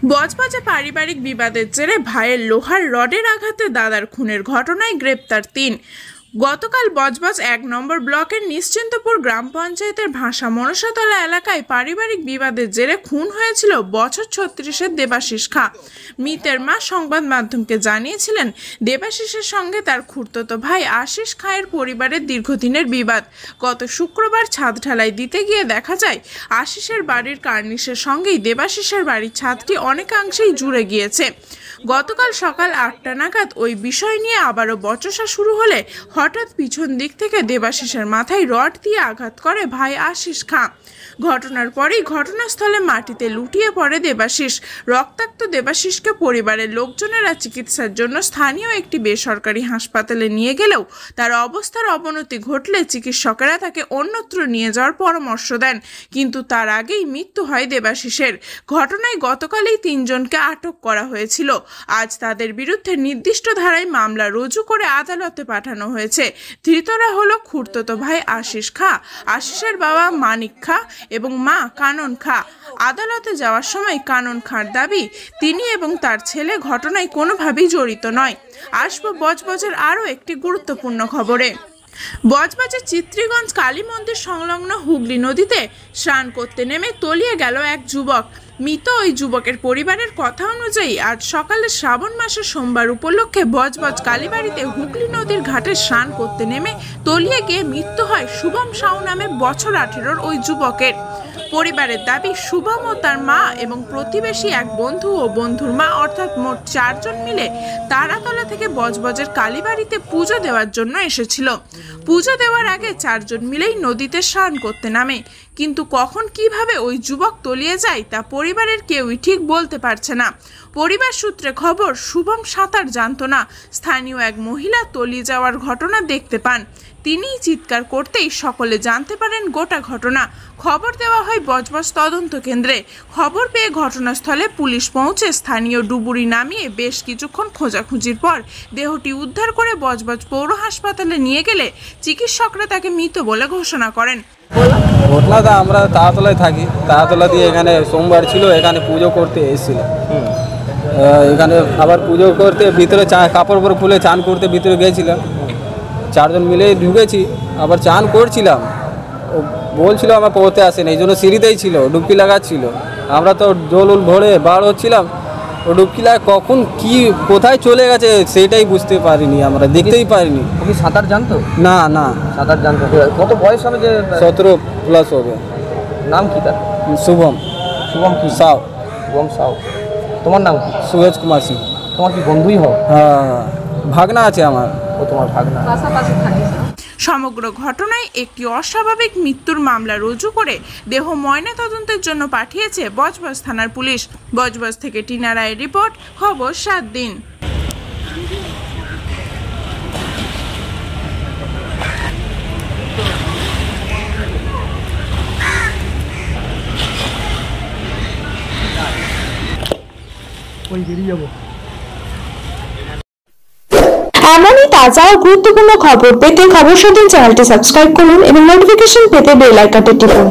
বজবজে পারিবারিক বিবাদের জেরে ভাইয়ের লোহার রডের আঘাতে দাদার খুনের ঘটনায় গ্রেপ্তার ৩। গতকাল বজবজ ১ নম্বর ব্লকের নিশ্চিন্তপুর গ্রাম পঞ্চায়েতের ভাষা মনসাতলা এলাকায় পারিবারিক বিবাদের জেরে খুন হয়েছিল বছর ৩৬-এর দেবাশিস খাঁ। মৃতের মা সংবাদ মাধ্যমকে জানিয়েছিলেন, দেবাশিসের সঙ্গে তার খুড়তুতো ভাই আশিস খাঁয়ের পরিবারের দীর্ঘদিনের বিবাদ। গত শুক্রবার ছাদ ঢালাই দিতে গিয়ে দেখা যায় আশিসের বাড়ির কার্নিশের সঙ্গেই দেবাশিসের বাড়ির ছাদটি অনেকাংশেই জুড়ে গিয়েছে। গতকাল সকাল ৮টা নাগাদ ওই বিষয় নিয়ে আবারও বচসা শুরু হলে হঠাৎ পিছন দিক থেকে দেবাশিসের মাথায় রড দিয়ে আঘাত করে ভাই আশিস খাঁ। ঘটনার পরেই ঘটনাস্থলে মাটিতে লুটিয়ে পড়ে দেবাশিস। রক্তাক্ত দেবাশিসকে পরিবারের লোকজনেরা চিকিৎসার জন্য স্থানীয় একটি বেসরকারি হাসপাতালে নিয়ে গেলেও তার অবস্থার অবনতি ঘটলে চিকিৎসকেরা তাকে অন্যত্র নিয়ে যাওয়ার পরামর্শ দেন, কিন্তু তার আগেই মৃত্যু হয় দেবাশিসের। ঘটনায় গতকালই ৩ জনকে আটক করা হয়েছিল। আজ তাদের বিরুদ্ধে নির্দিষ্ট ধারায় মামলা রুজু করে আদালতে পাঠানো হয়েছে। ধৃতরা হলো খুড়তুতো ভাই আশিস খাঁ, আশিসের বাবা মানিক খাঁ এবং মা কানন খাঁ। আদালতে যাওয়ার সময় কানন খাঁর দাবি, তিনি এবং তার ছেলে ঘটনায় কোনোভাবেই জড়িত নয়। আসবো বজবজের আরও একটি গুরুত্বপূর্ণ খবরে। বজবজের চিত্রীগঞ্জ কালী মন্দির সংলগ্ন হুগলি নদীতে স্নান করতে নেমে তলিয়ে গেল এক যুবক। মৃত ওই যুবকের পরিবারের কথা অনুযায়ী আজ সকালে শ্রাবণ মাসের সোমবার উপলক্ষে বজবজ কালীবাড়িতে হুগলি নদীর ঘাটে স্নান করতে নেমে তলিয়ে গিয়ে মৃত্যু হয় শুভম সাউ নামে বছর 18-র ওই যুবকের। পরিবারের দাবি, শুভম ও তার মা এবং প্রতিবেশী এক বন্ধু ও বন্ধুর মা অর্থাৎ মোট 4 জন মিলে তারাতলা থেকে বজবজের কালীবাড়িতে পুজো দেওয়ার জন্য এসেছিল। পুজো দেওয়ার আগে 4 জন মিলেই নদীতে স্নান করতে নামে, কিন্তু কখন কিভাবে ওই যুবক তলিয়ে যায় তা পরিবারের কেউই ঠিক বলতে পারছে না। পরিবার সূত্রে খবর, শুভম সাঁতার জানতো না। স্থানীয় এক মহিলা তলিয়ে যাওয়ার ঘটনা দেখতে পান। তিনিই চিৎকার করতেই সকলে জানতে পারেন গোটা ঘটনা। খবর দেওয়া হয় বজবজ তদন্ত কেন্দ্রে। খবর পেয়ে ঘটনাস্থলে পুলিশ পৌঁছে স্থানীয় ডুবুরি নামিয়ে বেশ কিছুক্ষণ খোঁজাখুঁজির পর দেহটি উদ্ধার করে বজবজ পৌর হাসপাতালে নিয়ে গেলে চিকিৎসকরা তাকে মৃত বলে ঘোষণা করেন। ঘটনাটা আমরা তারাতলায় থাকি, তারাতলা দিয়ে এখানে সোমবার ছিল, এখানে পুজো করতে এসেছিলাম। এখানে আবার পুজো করতে ভিতরে কাপড় পরে খুলে চান করতে ভিতরে গিয়েছিলাম। 4 জন মিলে ঢুকেছি, আবার চান করছিলাম। ও বলছিল আমার পড়তে আসেনি, এই জন্য সিঁড়িতেই ছিল, ডুবকি লাগাচ্ছিল। আমরা তো জল ভরে বার হচ্ছিলাম, ও ডুবকি লাগা কখন কি কোথায় চলে গেছে সেটাই বুঝতে পারিনি, আমরা দেখতেই পারিনি। ও কি সাঁতার জানতো? না না, সাঁতার জানতো। কত বয়স হবে? যে 17+ হবে। নাম কি তার? শুভম। শুভম কি? সাউ। শুভম সাউ। তোমার নাম কি? সুরজ কুমার সিং। তোমার কি বন্ধুই হও? হ্যাঁ, ভাগনা আছে আমার। ও তোমার ভাগনা? সমগ্র ঘটনায় একটি অস্বাভাবিক মৃত্যুর মামলা রুজু করে দেহ ময়নাতদন্তের জন্য পাঠিয়েছে বজবজ থানার পুলিশ। বজবজ থেকে টিনা রায়ের রিপোর্ট, খবর 7 দিন। এমনই তাজা ও গুরুত্বপূর্ণ খবর পেতে খবর 7 দিন চ্যানেলটি সাবস্ক্রাইব করুন এবং নোটিফিকেশন পেতে বেল আইকনটি টিপুন।